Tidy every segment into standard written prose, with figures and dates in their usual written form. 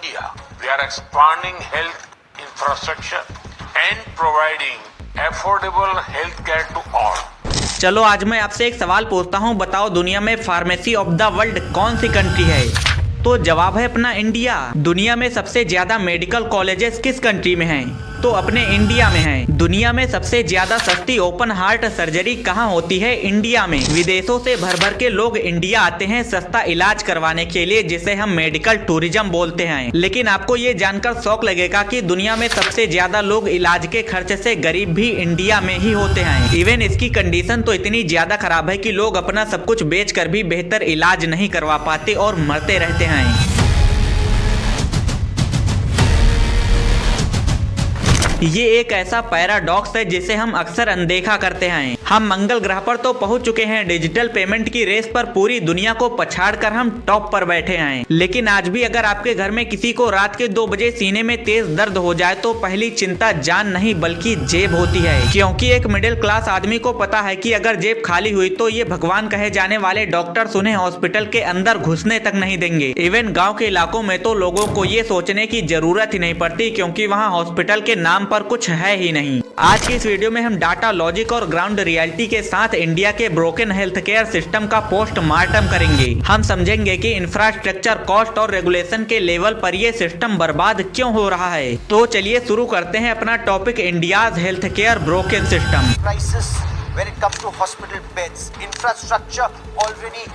India, we are expanding health infrastructure and providing affordable health care to all. चलो आज मैं आपसे एक सवाल पूछता हूँ, बताओ दुनिया में फार्मेसी ऑफ द वर्ल्ड कौन सी कंट्री है? तो जवाब है अपना इंडिया। दुनिया में सबसे ज्यादा मेडिकल कॉलेजेस किस कंट्री में हैं? तो अपने इंडिया में हैं। दुनिया में सबसे ज्यादा सस्ती ओपन हार्ट सर्जरी कहाँ होती है? इंडिया में। विदेशों से भर भर के लोग इंडिया आते हैं सस्ता इलाज करवाने के लिए, जिसे हम मेडिकल टूरिज्म बोलते हैं। लेकिन आपको ये जानकर शौक लगेगा कि दुनिया में सबसे ज्यादा लोग इलाज के खर्चे से गरीब भी इंडिया में ही होते हैं। इवन इसकी कंडीशन तो इतनी ज्यादा खराब है कि लोग अपना सब कुछ बेच कर भी बेहतर इलाज नहीं करवा पाते और मरते रहते हैं। ये एक ऐसा पैराडॉक्स है जिसे हम अक्सर अनदेखा करते हैं। हम मंगल ग्रह पर तो पहुंच चुके हैं, डिजिटल पेमेंट की रेस पर पूरी दुनिया को पछाड़कर हम टॉप पर बैठे हैं। लेकिन आज भी अगर आपके घर में किसी को रात के 2 बजे सीने में तेज दर्द हो जाए तो पहली चिंता जान नहीं बल्कि जेब होती है, क्योंकि एक मिडिल क्लास आदमी को पता है कि अगर जेब खाली हुई तो ये भगवान कहे जाने वाले डॉक्टर्स उन्हें हॉस्पिटल के अंदर घुसने तक नहीं देंगे। इवन गाँव के इलाकों में तो लोगों को ये सोचने की जरूरत ही नहीं पड़ती, क्योंकि वहाँ हॉस्पिटल के नाम पर कुछ है ही नहीं। आज की इस वीडियो में हम डाटा लॉजिक और ग्राउंड रियलिटी के साथ इंडिया के ब्रोकन हेल्थ केयर सिस्टम का पोस्टमार्टम करेंगे। हम समझेंगे कि इंफ्रास्ट्रक्चर, कॉस्ट और रेगुलेशन के लेवल पर यह सिस्टम बर्बाद क्यों हो रहा है। तो चलिए शुरू करते हैं अपना topic, India's health care broken system. When it comes to hospital beds, infrastructure already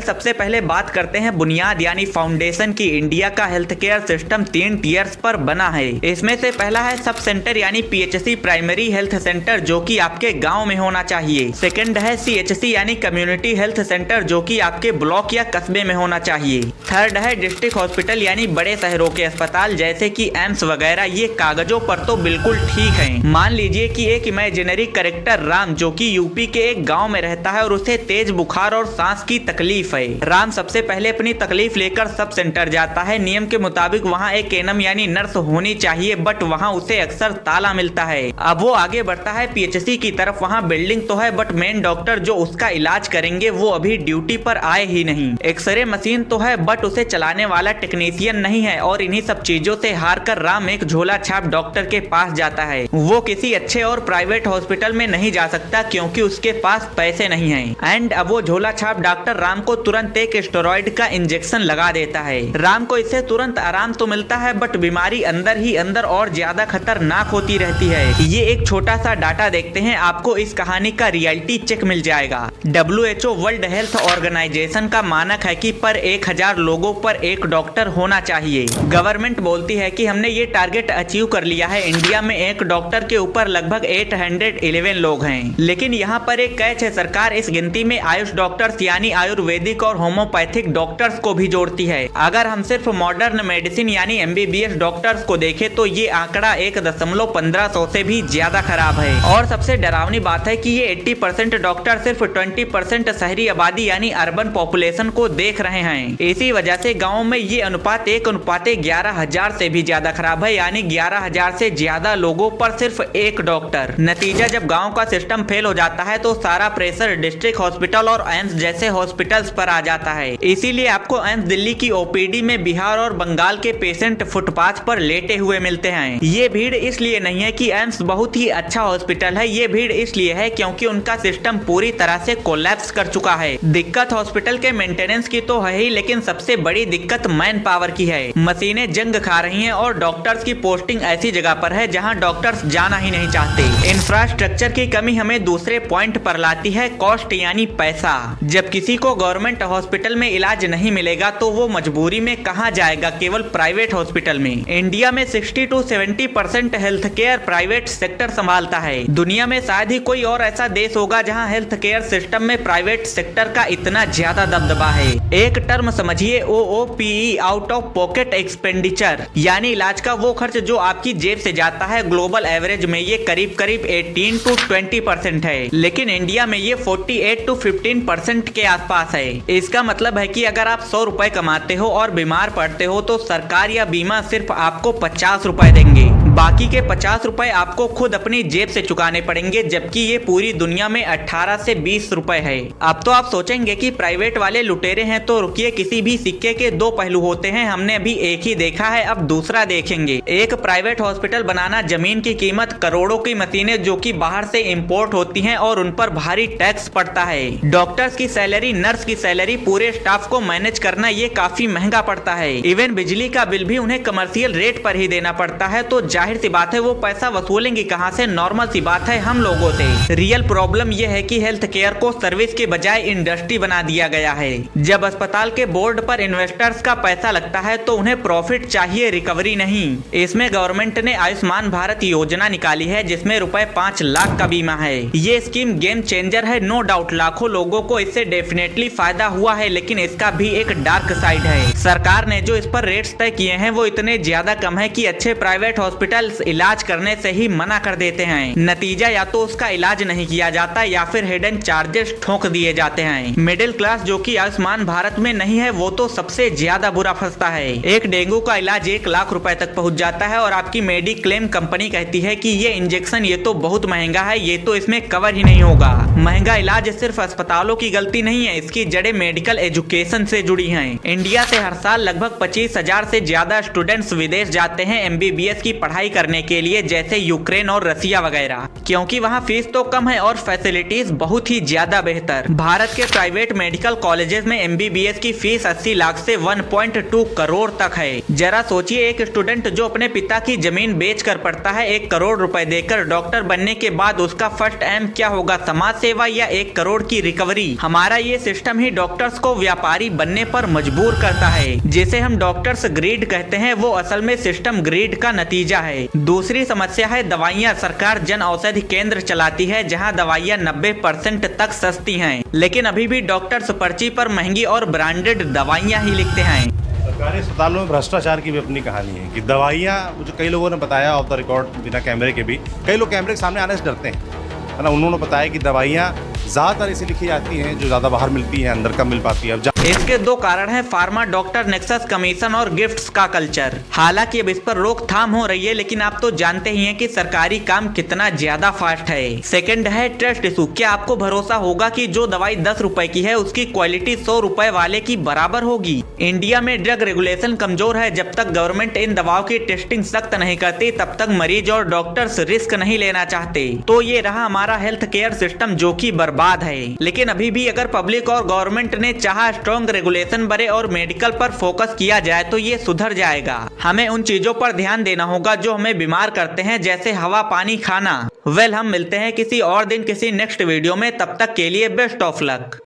सबसे पहले बात करते हैं बुनियाद यानी फाउंडेशन की। इंडिया का हेल्थ केयर सिस्टम 3 टीयर्स पर बना है। इसमें से पहला है सब सेंटर यानी पीएचसी, प्राइमरी हेल्थ सेंटर, जो कि आपके गांव में होना चाहिए। सेकंड है सीएचसी यानी कम्युनिटी हेल्थ सेंटर, जो कि आपके ब्लॉक या कस्बे में होना चाहिए। थर्ड है डिस्ट्रिक्ट हॉस्पिटल यानी बड़े शहरों के अस्पताल जैसे कि एम्स वगैरह। ये कागजों पर तो बिल्कुल ठीक है। मान लीजिए कि एक इमेजिनरी करेक्टर राम, जो कि यूपी के एक गाँव में रहता है और उसे तेज बुखार और सांस की तकलीफ है। राम सबसे पहले अपनी तकलीफ लेकर सब सेंटर जाता है। नियम के मुताबिक वहाँ एक एनएम यानी नर्स होनी चाहिए, बट वहाँ उसे अक्सर ताला मिलता है। अब वो आगे बढ़ता है पीएचसी की तरफ। वहाँ बिल्डिंग तो है, बट मेन डॉक्टर जो उसका इलाज करेंगे वो अभी ड्यूटी पर आए ही नहीं। एक्सरे मशीन तो है, बट उसे चलाने वाला टेक्नीशियन नहीं है। और इन्हीं सब चीजों से हार कर राम एक झोला छाप डॉक्टर के पास जाता है। वो किसी अच्छे और प्राइवेट हॉस्पिटल में नहीं जा सकता, क्योंकि उसके पास पैसे नहीं है। एंड अब वो झोला छाप डॉक्टर राम को तुरंत एक स्टेरॉइड का इंजेक्शन लगा देता है। राम को इससे तुरंत आराम तो मिलता है, बट बीमारी अंदर ही अंदर और ज्यादा खतरनाक होती रहती है। ये एक छोटा सा डाटा देखते हैं, आपको इस कहानी का रियलिटी चेक मिल जाएगा। WHO वर्ल्ड हेल्थ ऑर्गेनाइजेशन का मानक है कि पर 1000 लोगों पर एक डॉक्टर होना चाहिए। गवर्नमेंट बोलती है कि हमने ये टारगेट अचीव कर लिया है। इंडिया में एक डॉक्टर के ऊपर लगभग 811 लोग हैं। लेकिन यहाँ पर एक कैच है, सरकार इस गिनती में आयुष डॉक्टर्स यानी आयुर्वेदिक और होम्योपैथिक डॉक्टर्स को भी जोड़ती है। अगर हम सिर्फ मॉडर्न मेडिसिन यानी MBBS डॉक्टर्स को देखें तो ये आंकड़ा 1.15 से भी ज्यादा खराब है। और सबसे डरावनी बात है कि ये 80% डॉक्टर सिर्फ 20% शहरी आबादी यानी अर्बन पॉपुलेशन को देख रहे हैं। इसी वजह से गाँव में ये अनुपात 1:11,000 से भी ज्यादा खराब है, यानी 11,000 से ज्यादा लोगों पर सिर्फ एक डॉक्टर। नतीजा, जब गाँव का सिस्टम फेल हो जाता है तो सारा प्रेशर डिस्ट्रिक्ट हॉस्पिटल और एम्स जैसे हॉस्पिटल्स पर आ जाता है। इसीलिए आपको एम्स दिल्ली की ओपीडी में बिहार और बंगाल के पेशेंट फुटपाथ पर लेटे हुए मिलते हैं। ये भीड़ इसलिए नहीं है कि एम्स बहुत ही अच्छा हॉस्पिटल है, ये भीड़ इसलिए है क्योंकि उनका सिस्टम पूरी तरह से कोलैप्स कर चुका है। दिक्कत हॉस्पिटल के मेंटेनेंस की तो है ही, लेकिन सबसे बड़ी दिक्कत मैन पावर की है। मशीनें जंग खा रही हैं और डॉक्टर्स की पोस्टिंग ऐसी जगह पर है जहां डॉक्टर्स जाना ही नहीं चाहते। इंफ्रास्ट्रक्चर की कमी हमें दूसरे पॉइंट पर लाती है, कॉस्ट यानी पैसा। जब किसी को गवर्नमेंट हॉस्पिटल में इलाज नहीं मिलेगा तो वो मजबूरी में कहाँ जाएगा? केवल प्राइवेट हॉस्पिटल में। इंडिया में 60 to 70% health care private sector संभालता है। दुनिया में शायद ही कोई और ऐसा देश होगा जहाँ हेल्थ केयर सिस्टम में प्राइवेट सेक्टर का इतना ज्यादा दबदबा है। एक टर्म समझिए, OOPE, out of pocket expenditure, यानी इलाज का वो खर्च जो आपकी जेब से जाता है। ग्लोबल एवरेज में ये करीब 18 to 20% है, लेकिन इंडिया में ये 48 to 15% के आसपास है। इसका मतलब है कि अगर आप 100 रुपए कमाते हो और बीमार पड़ते हो तो सरकार या बीमा सिर्फ आपको 50 रुपए देंगे। बाकी के 50 रुपए आपको खुद अपनी जेब से चुकाने पड़ेंगे, जबकि ये पूरी दुनिया में 18 से 20 रुपए है। अब तो आप सोचेंगे कि प्राइवेट वाले लुटेरे हैं, तो रुकिए, किसी भी सिक्के के दो पहलू होते हैं। हमने अभी एक ही देखा है, अब दूसरा देखेंगे। एक प्राइवेट हॉस्पिटल बनाना, जमीन की कीमत, करोड़ों की मशीनें जो कि बाहर से इंपोर्ट होती हैं और उन पर भारी टैक्स पड़ता है। डॉक्टर्स की सैलरी, नर्स की सैलरी, पूरे स्टाफ को मैनेज करना ये काफी महंगा पड़ता है। इवन बिजली का बिल भी उन्हें कमर्शियल रेट पर ही देना पड़ता है, तो जाहिर सी बात है वो पैसा वसूलेंगे कहाँ से? नॉर्मल सी बात है हम लोगों से। रियल प्रॉब्लम यह है कि हेल्थ केयर को सर्विस के बजाय इंडस्ट्री बना दिया गया है। जब अस्पताल के बोर्ड पर इन्वेस्टर्स का पैसा लगता है तो उन्हें प्रॉफिट चाहिए, रिकवरी नहीं। इसमें गवर्नमेंट ने आयुष्मान भारत योजना निकाली है, जिसमें रुपए 5 लाख का बीमा है। ये स्कीम गेम चेंजर है, नो डाउट। लाखों लोगों को इससे डेफिनेटली फायदा हुआ है, लेकिन इसका भी एक डार्क साइड है। सरकार ने जो इस पर रेट्स तय किए हैं वो इतने ज्यादा कम है कि अच्छे प्राइवेट हॉस्पिटल्स इलाज करने से ही मना कर देते हैं। नतीजा या तो उसका इलाज नहीं किया जाता या फिर हिडन चार्जेस ठोक दिए जाते हैं। मिडिल क्लास जो कि आयुष्मान भारत में नहीं है वो तो सबसे ज्यादा बुरा फंसता है। एक डेंगू का इलाज 1 लाख रुपए तक पहुंच जाता है और आपकी मेडिक्लेम कंपनी कहती है कि ये इंजेक्शन ये तो बहुत महंगा है, ये तो इसमें कवर ही नहीं होगा। महंगा इलाज सिर्फ अस्पतालों की गलती नहीं है, इसकी जड़ें मेडिकल एजुकेशन से जुड़ी हैं। इंडिया से हर साल लगभग 25,000 से ज्यादा स्टूडेंट्स विदेश जाते हैं MBBS की पढ़ाई करने के लिए, जैसे यूक्रेन और रसिया वगैरह, क्योंकि वहाँ फीस तो कम है और फैसिलिटीज बहुत ही ज्यादा बेहतर। भारत के प्राइवेट मेडिकल कॉलेजेस में MBBS की फीस 80 लाख से 1.2 करोड़ तक है। जरा सोचिए, एक स्टूडेंट जो अपने पिता की जमीन बेचकर पढ़ता है 1 करोड़ रुपए देकर, डॉक्टर बनने के बाद उसका फर्स्ट एम क्या होगा? समाज सेवा या 1 करोड़ की रिकवरी? हमारा ये सिस्टम ही डॉक्टर्स को व्यापारी बनने पर मजबूर करता है। जिसे हम डॉक्टर्स ग्रीड कहते हैं, वो असल में सिस्टम ग्रीड का नतीजा है। दूसरी समस्या है दवाइयाँ। सरकार जन औषधि केंद्र चलाती है जहाँ दवाइयाँ 90% तक सस्ती हैं, लेकिन अभी भी डॉक्टर्स पर्ची पर महंगी और ब्रांडेड दवाइयाँ ही लिखते हैं। सरकारी अस्पतालों में भ्रष्टाचार की भी अपनी कहानी है कि दवाइयाँ, मुझे कई लोगों ने बताया ऑफ द रिकॉर्ड, बिना कैमरे के भी, कई लोग कैमरे के सामने आने से डरते हैं, है ना। उन्होंने बताया कि दवाइयाँ ज़्यादातर ऐसी लिखी जाती हैं जो ज़्यादा बाहर मिलती हैं, अंदर कम मिल पाती है। इसके 2 कारण हैं, फार्मा डॉक्टर नेक्सस कमीशन और गिफ्ट्स का कल्चर। हालांकि अब इस पर रोकथाम हो रही है, लेकिन आप तो जानते ही हैं कि सरकारी काम कितना ज्यादा फास्ट है। सेकंड है ट्रस्ट इशू। क्या आपको भरोसा होगा कि जो दवाई 10 रुपए की है उसकी क्वालिटी 100 रुपए वाले की बराबर होगी? इंडिया में ड्रग रेगुलेशन कमजोर है। जब तक गवर्नमेंट इन दवाओं की टेस्टिंग सख्त नहीं करती, तब तक मरीज और डॉक्टर्स रिस्क नहीं लेना चाहते। तो ये रहा हमारा हेल्थ केयर सिस्टम, जो कि बर्बाद है। लेकिन अभी भी अगर पब्लिक और गवर्नमेंट ने चाहा, स्ट्रॉन्ग रेगुलेशन बने और मेडिकल पर फोकस किया जाए तो ये सुधर जाएगा। हमें उन चीजों पर ध्यान देना होगा जो हमें बीमार करते हैं, जैसे हवा, पानी, खाना। हम मिलते हैं किसी और दिन किसी नेक्स्ट वीडियो में। तब तक के लिए बेस्ट ऑफ लक।